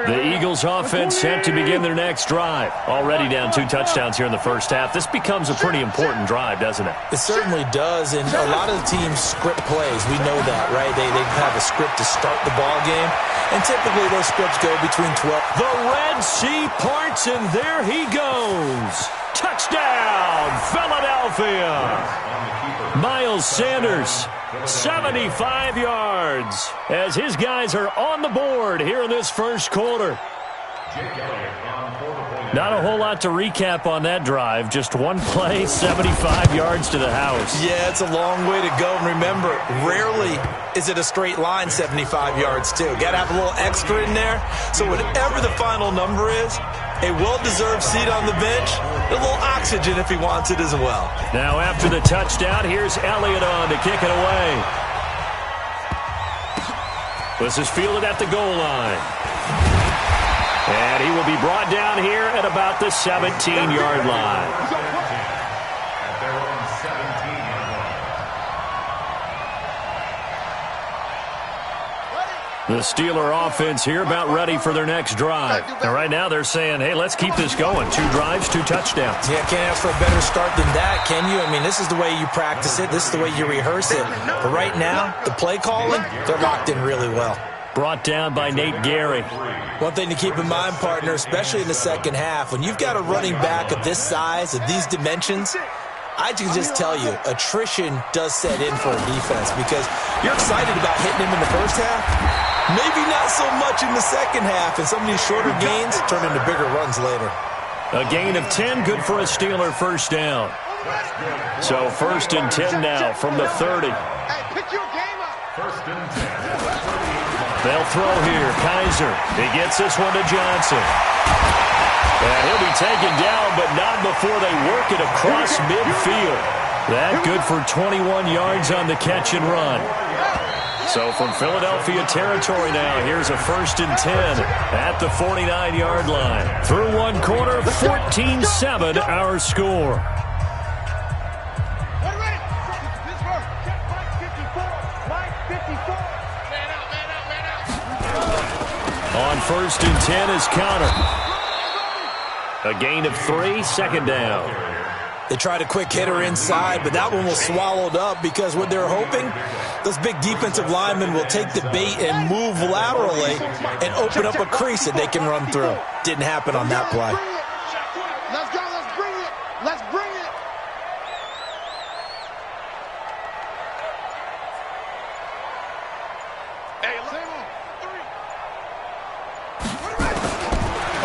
The Eagles offense set to begin their next drive. Already down 2 touchdowns here in the first half. This becomes a pretty important drive, doesn't it? It certainly does, and a lot of the teams script plays. We know that, right? They have a script to start the ball game, and typically those scripts go between 12. The Red Sea parts, and there he goes. Touchdown, Philadelphia. Miles Sanders, 75 yards, as his guys are on the board here in this first quarter. Not a whole lot to recap on that drive. Just one play, 75 yards to the house. Yeah, it's a long way to go. And remember, rarely is it a straight line 75 yards, too. Got to have a little extra in there. So whatever the final number is, a well-deserved seat on the bench, a little oxygen if he wants it as well. Now after the touchdown, here's Elliott on to kick it away. This is fielded at the goal line. And he will be brought down here at about the 17-yard line. The Steeler offense here about ready for their next drive. And right now they're saying, hey, let's keep this going. 2 drives, 2 touchdowns. Yeah, can't ask for a better start than that, can you? I mean, this is the way you practice it. This is the way you rehearse it. But right now, the play calling, they're locked in really well. Brought down by Nate Gary. One thing to keep in mind, partner, especially in the second half, when you've got a running back of this size, of these dimensions, I can just tell you, attrition does set in for a defense because you're excited about hitting him in the first half. Maybe not so much in the second half, and some of these shorter gains turn into bigger runs later. A gain of 10, good for a Steeler first down. So 1st and 10 now from the 30. They'll throw here. Kaiser. He gets this one to Johnson. And he'll be taken down, but not before they work it across midfield. That good for 21 yards on the catch and run. So from Philadelphia territory now, here's a 1st and 10 at the 49-yard line. Through one quarter, 14-7 our score. On 1st and 10 is Counter. A gain of 3, 2nd down. They tried a quick hitter inside, but that one was swallowed up because what they're hoping, those big defensive linemen will take the bait and move laterally and open up a crease that they can run through. Didn't happen on that play. Let's go. Let's bring it. Let's bring it.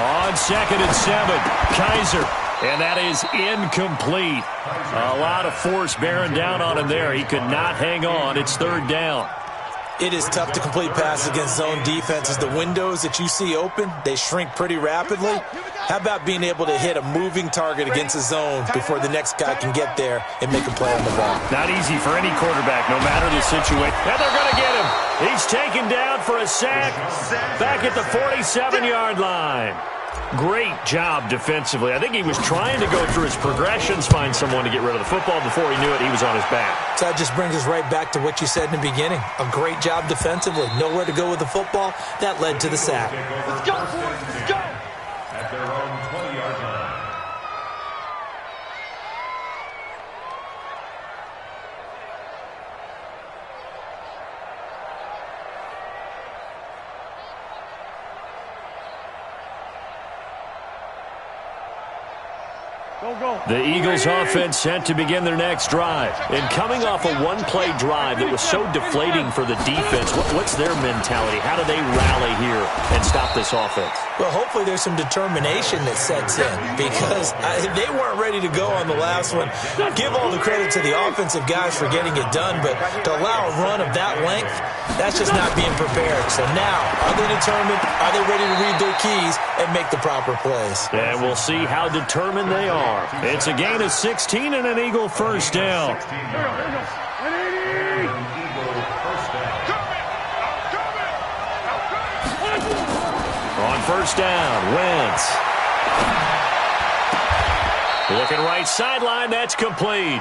On 2nd and 7, Kaiser. And that is incomplete. A lot of force bearing down on him there. He could not hang on. It's 3rd down. It is tough to complete passes against zone defenses. The windows that you see open, they shrink pretty rapidly. How about being able to hit a moving target against a zone before the next guy can get there and make a play on the ball? Not easy for any quarterback, no matter the situation. And they're going to get him. He's taken down for a sack back at the 47-yard line. Great job defensively. I think he was trying to go through his progressions, find someone to get rid of the football. Before he knew it, he was on his back. So that just brings us right back to what you said in the beginning. A great job defensively. Nowhere to go with the football. That led to the sack. Let's go, boys. Let's go. At their own 20-yard line. The Eagles offense set to begin their next drive. And coming off a one-play drive that was so deflating for the defense, what's their mentality? How do they rally here and stop this offense? Well, hopefully there's some determination that sets in because they weren't ready to go on the last one. Give all the credit to the offensive guys for getting it done, but to allow a run of that length, that's just not being prepared. So now, are they determined? Are they ready to read their keys and make the proper plays? And we'll see how determined they are. It's a gain of 16 and an Eagle first down. On first down, Wentz. Looking right sideline, that's complete.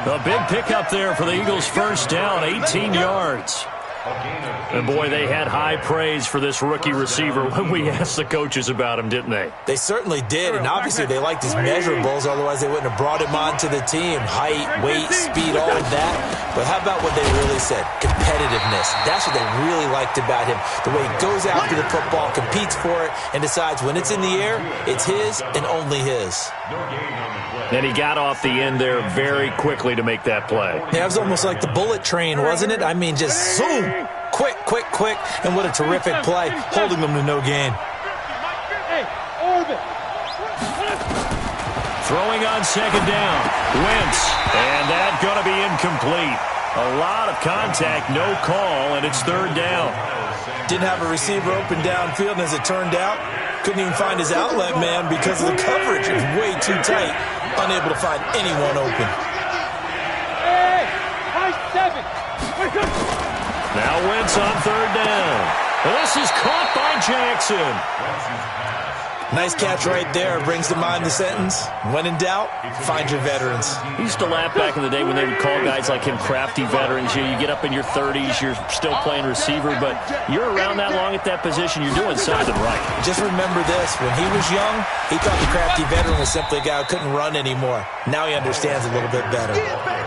A big pickup there for the Eagles first down, 18 yards. And, boy, they had high praise for this rookie receiver when we asked the coaches about him, didn't they? They certainly did, and obviously they liked his measurables, otherwise they wouldn't have brought him onto the team. Height, weight, speed, all of that. But how about what they really said? Competitiveness. That's what they really liked about him. The way he goes after the football, competes for it, and decides when it's in the air, it's his and only his. And he got off the end there very quickly to make that play. Yeah, it was almost like the bullet train, wasn't it? I mean, just zoom. Quick, quick, quick, and what a terrific play, holding them to no gain. Throwing on second down, Wentz, and that's going to be incomplete. A lot of contact, no call, and it's third down. Didn't have a receiver open downfield, and as it turned out, couldn't even find his outlet man because of the coverage. It was way too tight, unable to find anyone open. Now Wentz on third down. This is caught by Jackson. Nice catch right there. Brings to mind the sentence, when in doubt, find your veterans. He used to laugh back in the day when they would call guys like him crafty veterans. You get up in your 30s, you're still playing receiver, but you're around that long at that position, you're doing something right. Just remember this, when he was young, he thought the crafty veteran was simply a guy who couldn't run anymore. Now he understands a little bit better.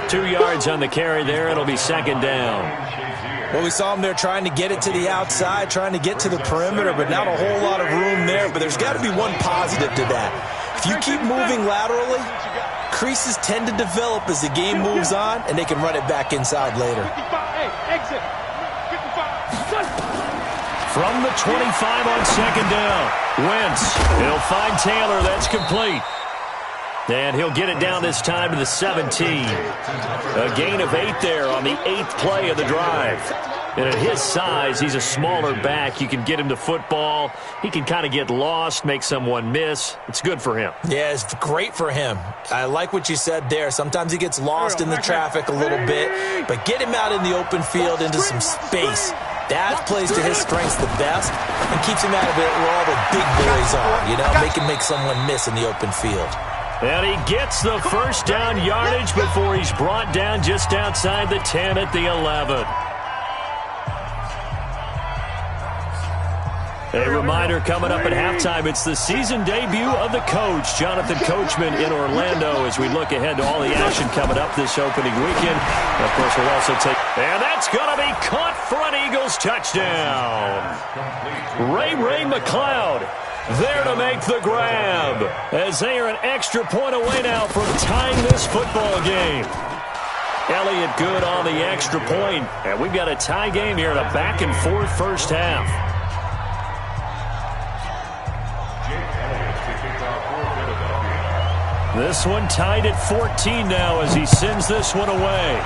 2 yards on the carry there. It'll be second down. Well, we saw him there trying to get it to the outside, trying to get to the perimeter, but not a whole lot of room there. But there's got to be one positive to that. If you keep moving laterally, creases tend to develop as the game moves on, and they can run it back inside later. From the 25 on second down, Wentz. He'll find Taylor. That's complete. And he'll get it down this time to the 17. A gain of 8 there on the 8th play of the drive. And at his size, he's a smaller back. You can get him to football. He can kind of get lost, make someone miss. It's good for him. Yeah, it's great for him. I like what you said there. Sometimes he gets lost in the traffic a little bit, but get him out in the open field into some space. That plays to his strengths the best and keeps him out of it where all the big boys are, you know, make someone miss in the open field. And he gets the first down yardage before he's brought down just outside the 10 at the 11. A reminder coming up at halftime, it's the season debut of the coach, Jonathan Coachman, in Orlando, as we look ahead to all the action coming up this opening weekend. And of course, we'll also take... And that's going to be caught for an Eagles touchdown. Ray McLeod there to make the grab, as they are an extra point away now from tying this football game. Elliott good on the extra point, and we've got a tie game here in a back-and-forth first half. This one tied at 14 now as he sends this one away.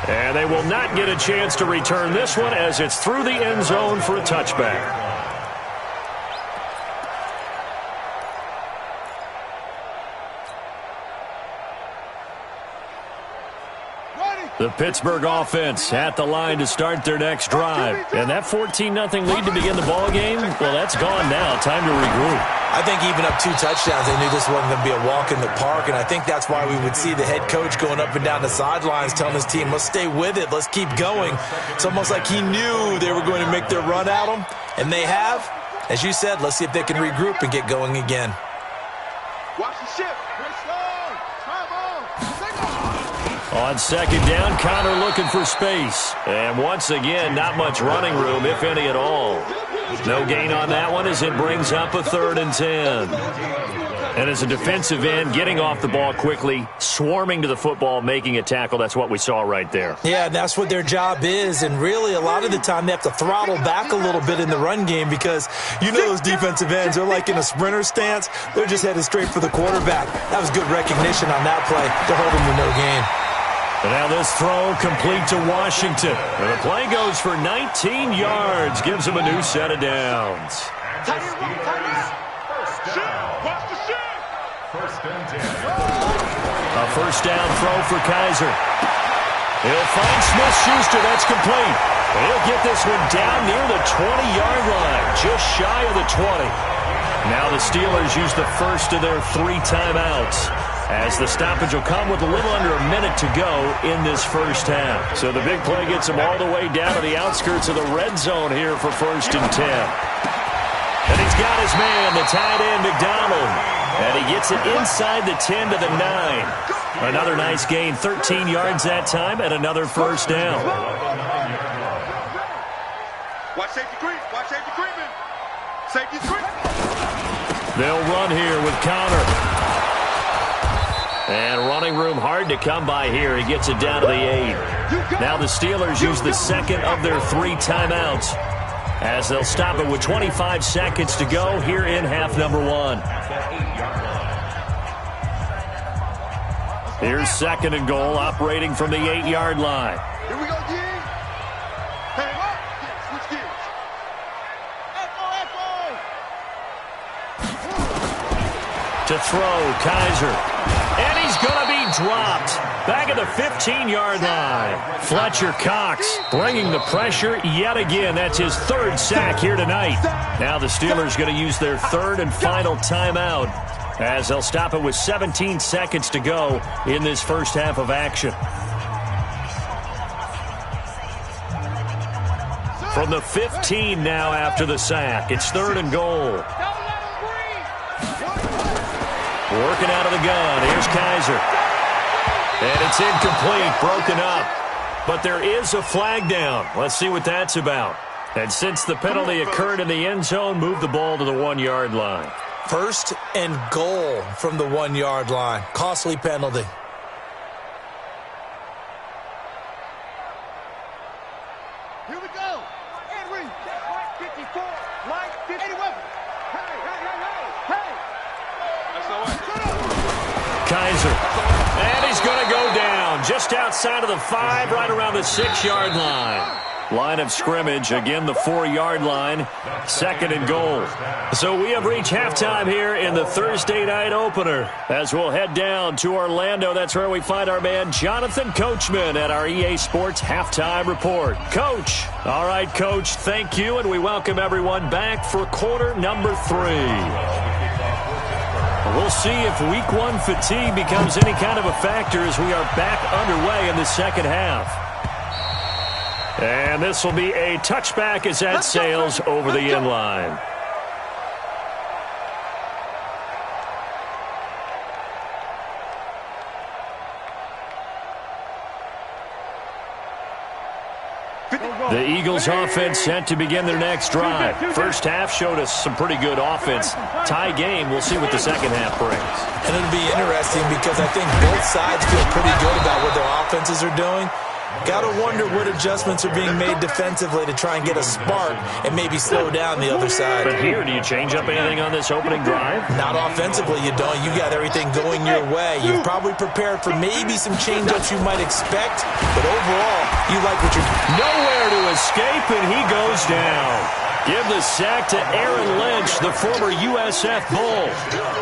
And they will not get a chance to return this one as it's through the end zone for a touchback. The Pittsburgh offense at the line to start their next drive. And that 14-0 lead to begin the ball game, well, that's gone now. Time to regroup. I think even up 2 touchdowns, they knew this wasn't going to be a walk in the park, and I think that's why we would see the head coach going up and down the sidelines telling his team, let's stay with it, let's keep going. It's almost like he knew they were going to make their run at him, and they have. As you said, let's see if they can regroup and get going again. Watch the ship. On second down, Connor looking for space. And once again, not much running room, if any at all. No gain on that one as it brings up a 3rd and 10. And as a defensive end, getting off the ball quickly, swarming to the football, making a tackle, that's what we saw right there. Yeah, that's what their job is. And really, a lot of the time, they have to throttle back a little bit in the run game because you know those defensive ends, they're like in a sprinter stance. They're just headed straight for the quarterback. That was good recognition on that play to hold him to no gain. And now this throw complete to Washington. And the play goes for 19 yards. Gives him a new set of downs. A first down throw for Kaiser. He'll find Smith-Schuster. That's complete. And he'll get this one down near the 20-yard line. Just shy of the 20. Now the Steelers use the first of their 3 timeouts. as the stoppage will come with a little under a minute to go in this first half. So the big play gets him all the way down to the outskirts of the red zone here for 1st and 10. And he's got his man, the tight end, McDonald. And he gets it inside the 10 to the 9. Another nice gain, 13 yards that time, and another first down. Watch safety creep. Watch safety creeping. Safety's creeping. They'll run here with Connor. And running room hard to come by here. He gets it down to the 8. Now the Steelers use the second of their 3 timeouts, as they'll stop it with 25 seconds to go here in half number 1. Here's 2nd and goal, operating from the 8-yard line. Here we go, D. Hey, up. Switch gears. To throw, Kaiser. And he's going to be dropped. Back at the 15-yard line. Fletcher Cox bringing the pressure yet again. That's his 3rd sack here tonight. Now the Steelers going to use their 3rd and final timeout, as they'll stop it with 17 seconds to go in this first half of action. From the 15 now after the sack. It's 3rd and goal. Working out of the gun. Here's Kaiser. And it's incomplete, broken up. But there is a flag down. Let's see what that's about. And since the penalty occurred in the end zone, move the ball to the 1-yard line. 1st and goal from the 1-yard line. Costly penalty. Here we go. Henry. Line 54. Line 51. Hey, hey, hey, hey. Hey. That's the way. Kaiser. And he's going to go down just outside of the 5, right around the 6-yard line. Line of scrimmage, again the 4-yard line, 2nd and goal. So we have reached halftime here in the Thursday night opener, as we'll head down to Orlando. That's where we find our man Jonathan Coachman at our EA Sports Halftime Report. Coach. All right, Coach, thank you, and we welcome everyone back for quarter number 3. We'll see if week 1 fatigue becomes any kind of a factor as we are back underway in the second half. And this will be a touchback as that sails over the end line. The Eagles offense set to begin their next drive. First half showed us some pretty good offense. Tie game, we'll see what the second half brings. And it'll be interesting because I think both sides feel pretty good about what their offenses are doing. Got to wonder what adjustments are being made defensively to try and get a spark and maybe slow down the other side. But here, do you change up anything on this opening drive? Not offensively, you don't. You got everything going your way. You've probably prepared for maybe some change-ups you might expect, but overall, you like what you're doing. Nowhere to escape, and he goes down. Give the sack to Aaron Lynch, the former USF Bull.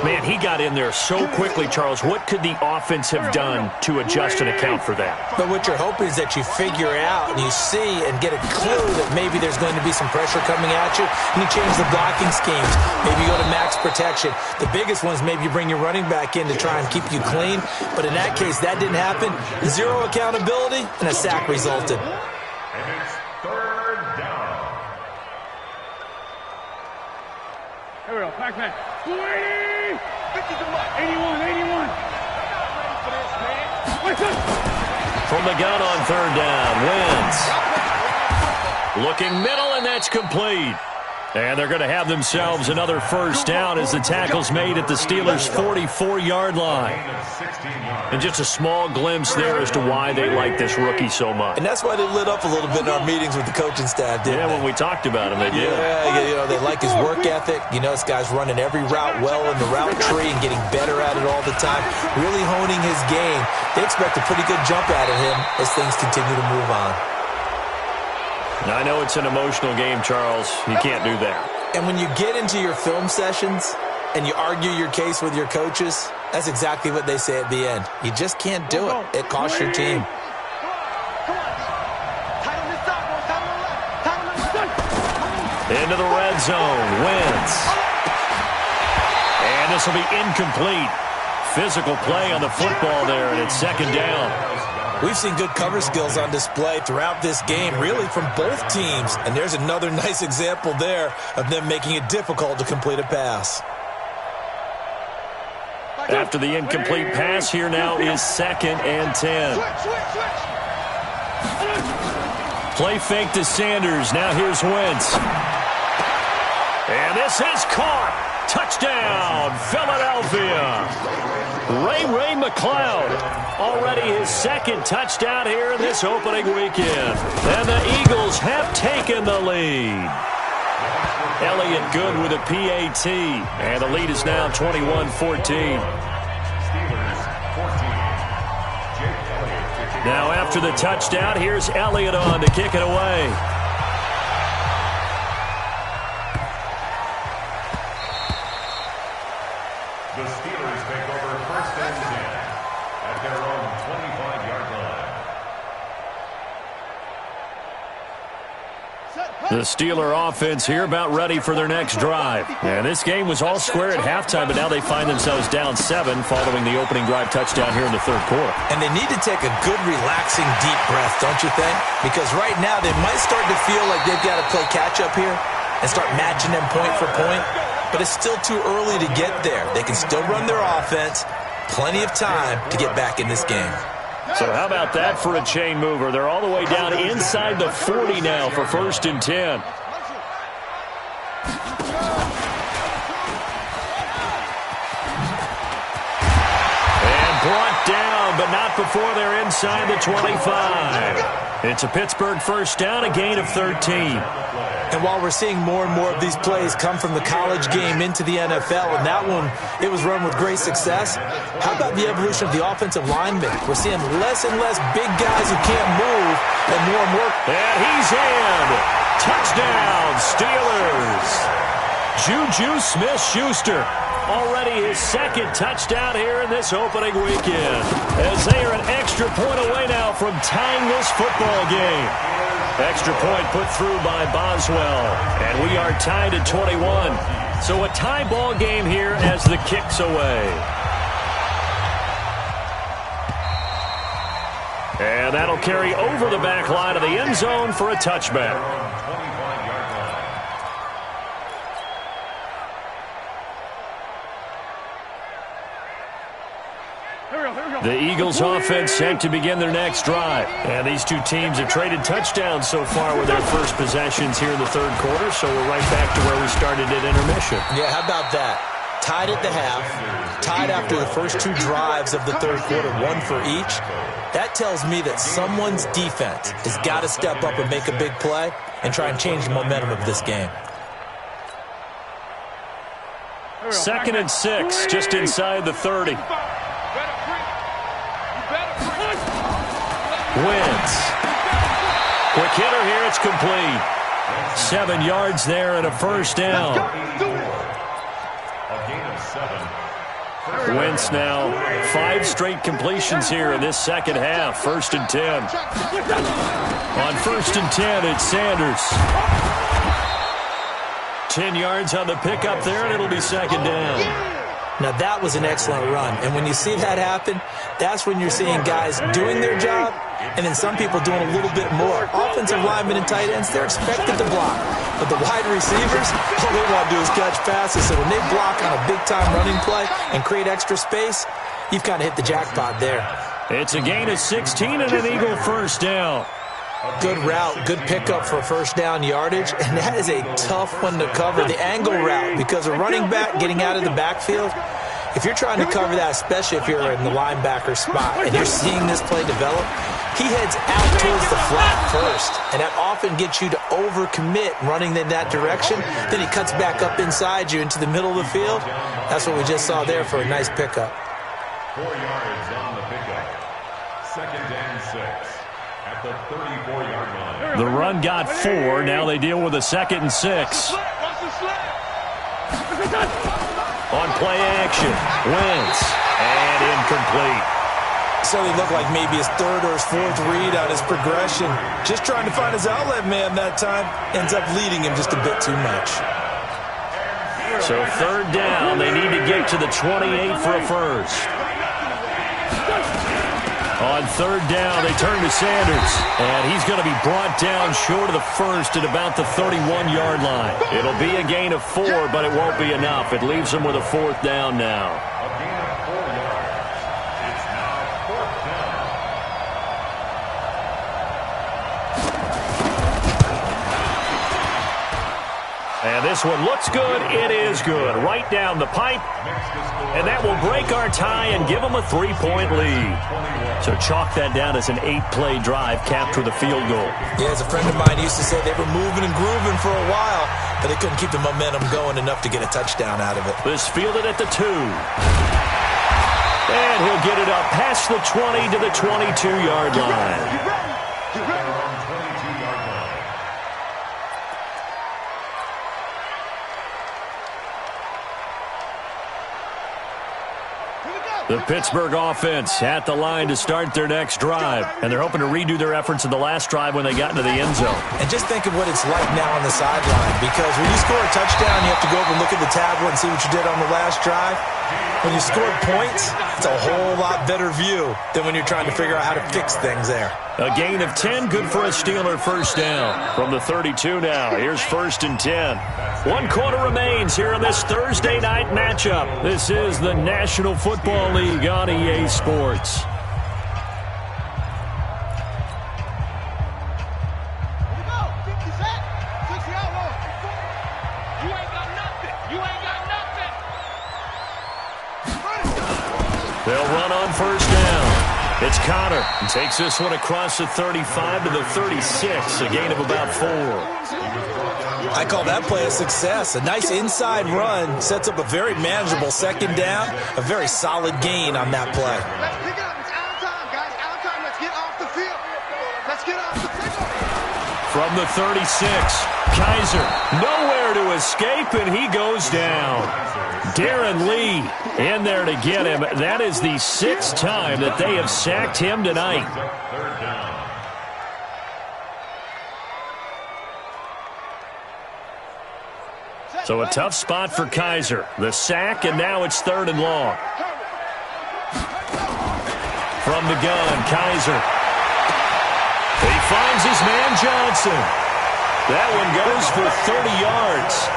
Man, he got in there so quickly, Charles. What could the offense have done to adjust and account for that? But what you're hoping is that you figure out and you see and get a clue that maybe there's going to be some pressure coming at you, and you change the blocking schemes. Maybe you go to max protection. The biggest one is maybe you bring your running back in to try and keep you clean. But in that case, that didn't happen. 0 accountability, and a sack resulted. And it's 3rd down. Here we go, back. 80! 50 to much. 81, 81. From the gun on 3rd down, Wentz. Looking middle, and that's complete. And they're going to have themselves another first down as the tackle's made at the Steelers' 44-yard line. And just a small glimpse there as to why they like this rookie so much. And that's why they lit up a little bit in our meetings with the coaching staff, didn't they? When we talked about him, they did. Yeah, you know, they like his work ethic. You know, this guy's running every route well in the route tree and getting better at it all the time, really honing his game. They expect a pretty good jump out of him as things continue to move on. Now, I know it's an emotional game, Charles. You can't do that. And when you get into your film sessions and you argue your case with your coaches, that's exactly what they say at the end. You just can't do it. It costs your team. Into the red zone, Wentz. And this will be incomplete. physical play on the football there, and it's second down. We've seen good cover skills on display throughout this game, really from both teams. And there's another nice example there of them making it difficult to complete a pass. After the incomplete pass, here now is 2nd and 10. Play fake to Sanders. Now here's Wentz. And this is caught. Touchdown, Philadelphia. Ray McCloud, already his 2nd touchdown here in this opening weekend. And the Eagles have taken the lead. Elliott good with a PAT. And the lead is now 21-14. Now after the touchdown, here's Elliott on to kick it away. The Steelers take over 1st and 10 at their own 25-yard line. The Steeler offense here about ready for their next drive. And this game was all square at halftime, but now they find themselves down 7 following the opening drive touchdown here in the 3rd quarter. And they need to take a good, relaxing, deep breath, don't you think? Because right now they might start to feel like they've got to play catch-up here and start matching them point for point. But it's still too early to get there. They can still run their offense. Plenty of time to get back in this game. So how about that for a chain mover? They're all the way down inside the 40 now for 1st and 10. And brought down, but not before they're inside the 25. It's a Pittsburgh 1st down, a gain of 13. And while we're seeing more and more of these plays come from the college game into the NFL, and that one, it was run with great success, how about the evolution of the offensive linemen? We're seeing less and less big guys who can't move, and more. And he's in. Touchdown, Steelers. Juju Smith-Schuster, already his 2nd touchdown here in this opening weekend, as they are an extra point away now from tying this football game. Extra point put through by Boswell. And we are tied at 21. So a tie ball game here as the kick's away. And that'll carry over the back line of the end zone for a touchback. The Eagles offense set to begin their next drive. And these two teams have traded touchdowns so far with their first possessions here in the 3rd quarter, so we're right back to where we started at intermission. Yeah, how about that? Tied at the half, tied after the first 2 drives of the 3rd quarter, 1 for each. That tells me that someone's defense has got to step up and make a big play and try and change the momentum of this game. 2nd and 6, just inside the 30. Wentz. Quick hitter here, it's complete. 7 yards there and a 1st down. A gain of 7. Wentz now 5 straight completions here in this 2nd half. 1st and 10. On 1st and 10, it's Sanders. 10 yards on the pickup there, and it'll be 2nd down. Now, that was an excellent run. And when you see that happen, that's when you're seeing guys doing their job and then some people doing a little bit more. Offensive linemen and tight ends, they're expected to block. But the wide receivers, all they want to do is catch passes. So when they block on a big-time running play and create extra space, you've kind of hit the jackpot there. It's a gain of 16 and an Eagle 1st down. Good route, good pickup for 1st down yardage, and that is a tough one to cover, the angle route, because a running back getting out of the backfield, if you're trying to cover that, especially if you're in the linebacker spot, and you're seeing this play develop, he heads out towards the flat first, and that often gets you to overcommit running in that direction. Then he cuts back up inside you into the middle of the field. That's what we just saw there for a nice pickup. 4 yards on the pickup. 2nd and 6 at the 34-yard line. The run got 4. Now they deal with a 2nd and 6. On play action, Wentz, and incomplete. So he looked like maybe his 3rd or his 4th read on his progression. Just trying to find his outlet man that time. Ends up leading him just a bit too much. So third down, they need to get to the 28 for a first. On third down, they turn to Sanders, and he's going to be brought down short of the first at about the 31-yard line. It'll be a gain of 4, but it won't be enough. It leaves them with a fourth down now. A gain of 4 yards. It's now fourth down. And this one looks good. It is good. Right down the pipe. And that will break our tie and give them a 3-point lead. So chalk that down as an 8-play drive capped with a field goal. Yeah, as a friend of mine used to say, they were moving and grooving for a while, but they couldn't keep the momentum going enough to get a touchdown out of it. This fielded at the 2. And he'll get it up past the 20 to the 22-yard line. The Pittsburgh offense at the line to start their next drive. And they're hoping to redo their efforts in the last drive when they got into the end zone. And just think of what it's like now on the sideline, because when you score a touchdown, you have to go over and look at the tablet and see what you did on the last drive. When you score points, it's a whole lot better view than when you're trying to figure out how to fix things there. A gain of 10, good for a Steeler first down. From the 32 now, here's 1st and 10. 1 quarter remains here in this Thursday night matchup. This is the National Football League on EA Sports. They'll run on first down. It's Connor. He takes this one across the 35 to the 36, a gain of about 4. I call that play a success. A nice inside run sets up a very manageable second down, a very solid gain on that play. Let's pick it up. It's out of time, guys. Out of time. Let's get off the field. Let's get off the field. From the 36, Kaiser nowhere to escape, and he goes down. Darren Lee in there to get him. That is the 6th time that they have sacked him tonight. So a tough spot for Kaiser. The sack, and now it's 3rd and long. From the gun, Kaiser. He finds his man Johnson. That one goes for 30 yards.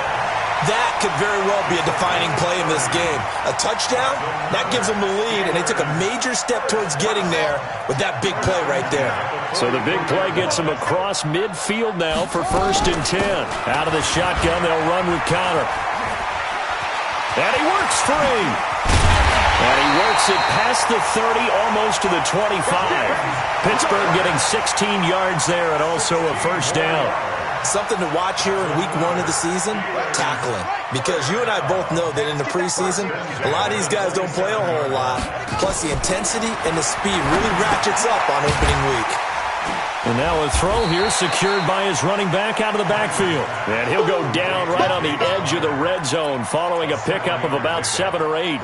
That could very well be a defining play in this game. A touchdown, that gives them the lead, and they took a major step towards getting there with that big play right there. So the big play gets them across midfield now for 1st and 10. Out of the shotgun, they'll run with Connor. And he works free. And he works it past the 30, almost to the 25. Pittsburgh getting 16 yards there and also a first down. Something to watch here in week 1 of the season, tackling. Because you and I both know that in the preseason, a lot of these guys don't play a whole lot. Plus the intensity and the speed really ratchets up on opening week. And now a throw here secured by his running back out of the backfield. And he'll go down right on the edge of the red zone following a pickup of about 7 or 8.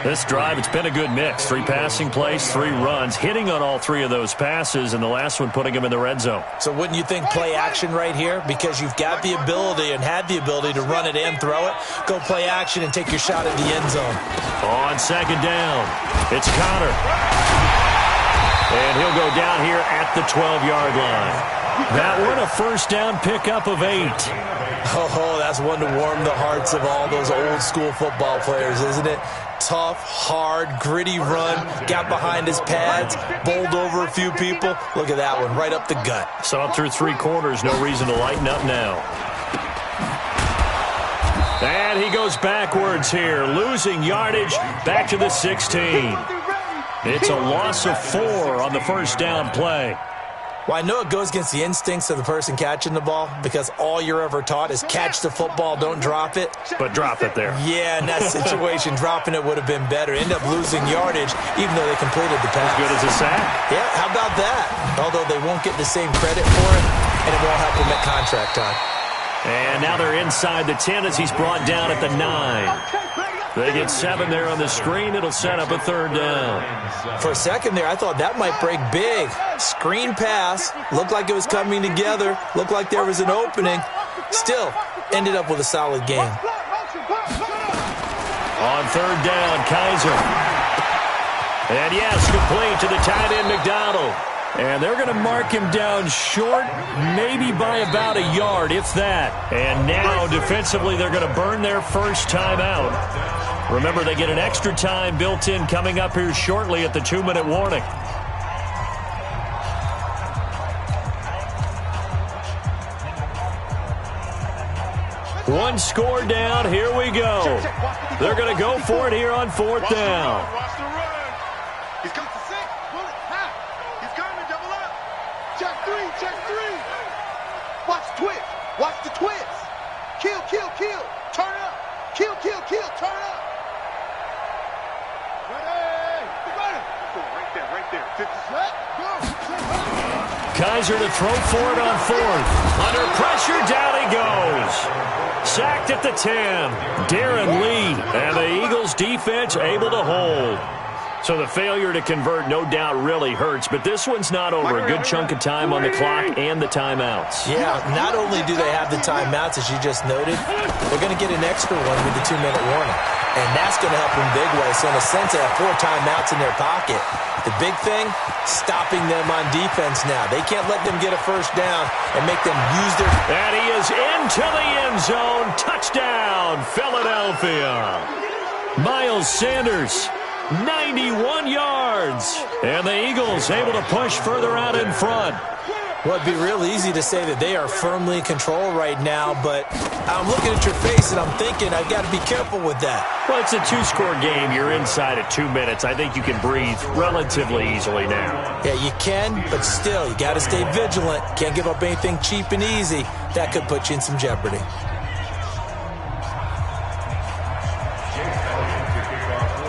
This drive, it's been a good mix. 3 passing plays, 3 runs, hitting on all 3 of those passes, and the last one putting him in the red zone. So wouldn't you think play action right here? Because you've got the ability and had the ability to run it and throw it. Go play action and take your shot at the end zone. On 2nd down, it's Connor. And he'll go down here at the 12-yard line. That one a first down pickup of 8. Oh, that's one to warm the hearts of all those old-school football players, isn't it? Tough, hard, gritty run, got behind his pads, bowled over a few people. Look at that one, right up the gut. Saw it through 3 quarters, no reason to lighten up now. And he goes backwards here, losing yardage back to the 16. It's a loss of 4 on the first down play. Well, I know it goes against the instincts of the person catching the ball because all you're ever taught is catch the football, don't drop it. But drop it there. Yeah, in that situation, dropping it would have been better. End up losing yardage even though they completed the pass. As good as a sack? Yeah, how about that? Although they won't get the same credit for it, and it won't help them at contract time. And now they're inside the 10 as he's brought down at the 9. They get 7 there on the screen. It'll set up a 3rd down. For a second there, I thought that might break big. Screen pass. Looked like it was coming together. Looked like there was an opening. Still, ended up with a solid game. On third down, Kaiser. And yes, complete to the tight end, McDonald. And they're going to mark him down short, maybe by about a yard, if that. And now, defensively, they're going to burn their first timeout. Remember, they get an extra time built in coming up here shortly at the 2-minute warning. One score down, here we go. They're going to go for it here on fourth down. Watch the run. He's got the 6. Bullet, half. He's coming, double up. Check 3, check 3. Watch the twist. Watch the twist. Kill, kill, kill. Turn up. Kill, kill, kill. Turn up. Ready. Ready. Go right there. 50 set. Go. Kaiser to throw for it on fourth. Under pressure, down he goes. Sacked at the 10. Darren Lee. And the Eagles defense able to hold. So the failure to convert no doubt really hurts, but this one's not over. A good chunk of time on the clock and the timeouts. Yeah, not only do they have the timeouts, as you just noted, they're going to get an extra one with the 2-minute warning. And that's going to help them big way. So in a sense, they have 4 timeouts in their pocket. The big thing, stopping them on defense now. They can't let them get a first down and make them use their... And he is into the end zone. Touchdown, Philadelphia. Miles Sanders, 91 yards. And the Eagles able to push further out in front. Well, it'd be real easy to say that they are firmly in control right now, but I'm looking at your face and I'm thinking I've got to be careful with that. Well, it's a 2-score game. You're inside at 2 minutes. I think you can breathe relatively easily now. Yeah, you can, but still, you got to stay vigilant. Can't give up anything cheap and easy. That could put you in some jeopardy.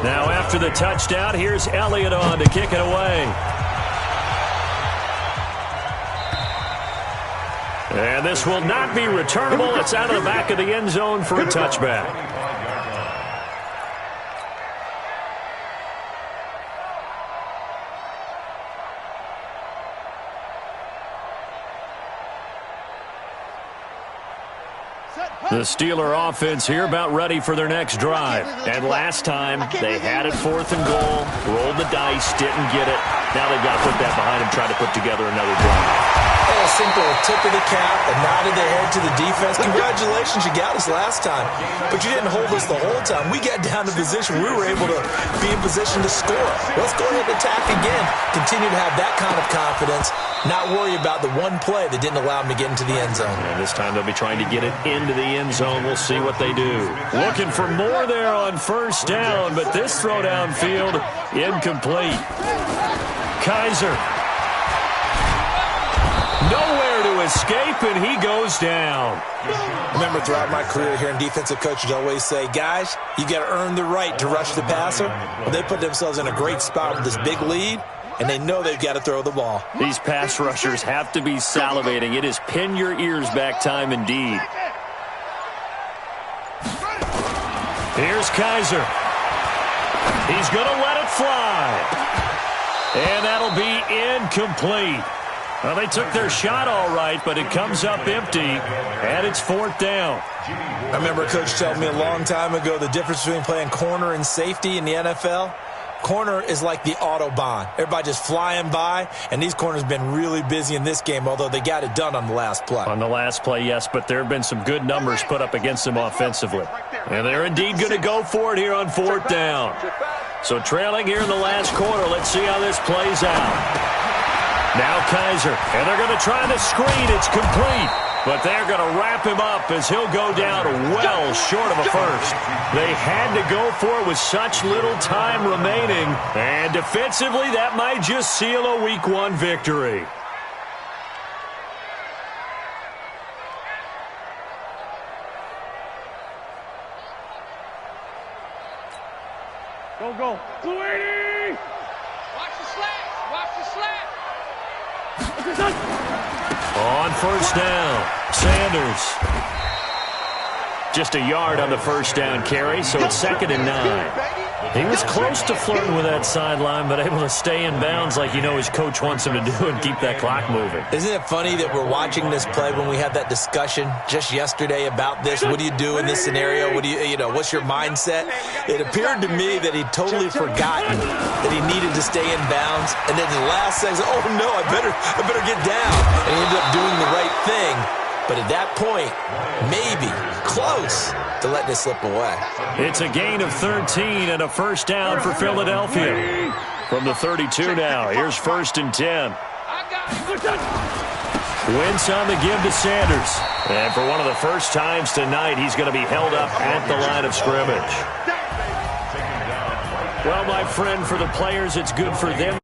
Now after the touchdown, here's Elliott on to kick it away. And this will not be returnable. It's out of the back of the end zone for a touchback. The Steeler offense here about ready for their next drive. And last time, they had it 4th and goal, rolled the dice, didn't get it. Now they've got to put that behind them, try to put together another drive. A simple tip of the cap, a nod of the head to the defense. Congratulations, you got us last time. But you didn't hold us the whole time. We got down to position. We were able to be in position to score. Let's go ahead and attack again. Continue to have that kind of confidence. Not worry about the one play that didn't allow them to get into the end zone. And this time they'll be trying to get it into the end zone. We'll see what they do. Looking for more there on first down, but this throw downfield incomplete. Kaiser. Nowhere to escape, and he goes down. Remember, throughout my career here in defensive coaches always say, guys, you got to earn the right to rush the passer. Well, they put themselves in a great spot with this big lead, and they know they've got to throw the ball. These pass rushers have to be salivating. It is pin your ears back time indeed. Here's Kaiser. He's going to let it fly. And that'll be incomplete. Well, they took their shot all right, but it comes up empty, and it's 4th down. I remember a coach telling me a long time ago the difference between playing corner and safety in the NFL. Corner is like the Autobahn. Everybody just flying by, and these corners have been really busy in this game, although they got it done on the last play. On the last play, yes, but there have been some good numbers put up against them offensively. And they're indeed going to go for it here on 4th down. So trailing here in the last quarter, let's see how this plays out. Now Kaiser, and they're going to try the screen. It's complete. But they're going to wrap him up as he'll go down well short of a first. They had to go for it with such little time remaining. And defensively, that might just seal a Week 1 victory. Go. 280! Watch the slat. Watch the slat. On first down, Sanders. Just a yard on the first down carry, so it's 2nd and 9. He was close to flirting with that sideline, but able to stay in bounds like his coach wants him to do and keep that clock moving. Isn't it funny that we're watching this play when we had that discussion just yesterday about this? What do you do in this scenario? What do what's your mindset? It appeared to me that he'd totally forgotten that he needed to stay in bounds, and then the last second, oh no, I better get down. And he ended up doing the right thing. But at that point, maybe close to letting it slip away. It's a gain of 13 and a first down for Philadelphia. From the 32 now, here's 1st and 10. Wentz on the give to Sanders. And for one of the first times tonight, he's going to be held up at the line of scrimmage. Well, my friend, for the players, it's good for them.